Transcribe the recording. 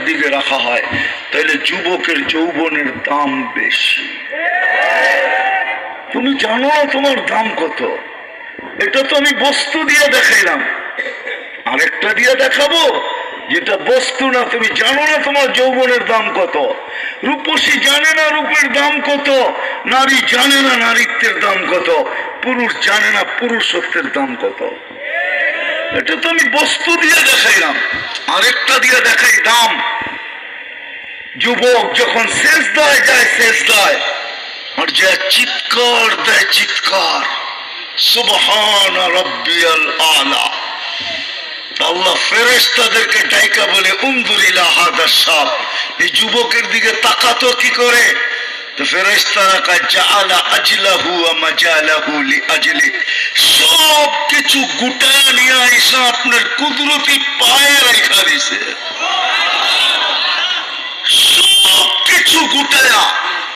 দিকে রাখা হয়, তাহলে যুবকের যৌবনের দাম বেশি। তুমি জানো না তোমার দাম কত? এটা তো আমি বস্তু দিয়ে দেখাইলাম, আরেকটা দিয়ে দেখাবো যেটা বস্তু না। তুমি জানো না তোমার যৌবনের দাম কত। রূপসী জানে না রূপের দাম কত, নারী জানে না নারীত্বের দাম কত, পুরুষ জানে না পুরুষত্বের দাম কত। এটা তো আমি বস্তু দিয়ে দেখাইলাম, আরেকটা দিয়ে দেখাই দাম। যুবক যখন সেজদায় যায়, সেজদায় আর যা চিৎকার দেয়, চিৎকার সুবহান রাব্বিয়াল আলা, আল্লাহ ফেরেশতাদেরকে ডাইকা বলে উনজুর ইলা হাদা শাব, এই যুবকের দিকে তাকাতো কি করে? তো ফেরেশতারা কয় জাআলা আজলাহু ওয়া মাজালাহু লিআজলি, সব কিছু গুটা নিয়ে আইসা আপনার কুদরতি পায়ে রাখা দিয়েছে।